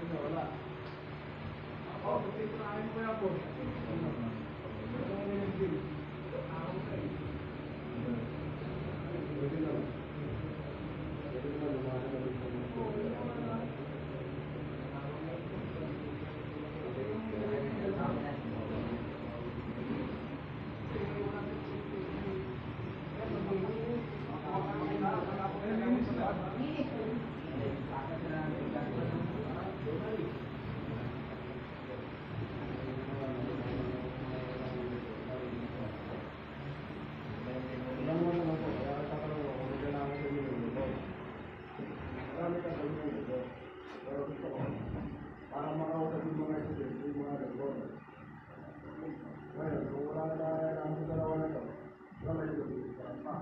Wala. Ako, pagkikirahin ko yan po. Para makausap yung mga estudyante, yung mga nagbono. Ngayon, kung wala na ang dalawa na ito, wala na yung pa.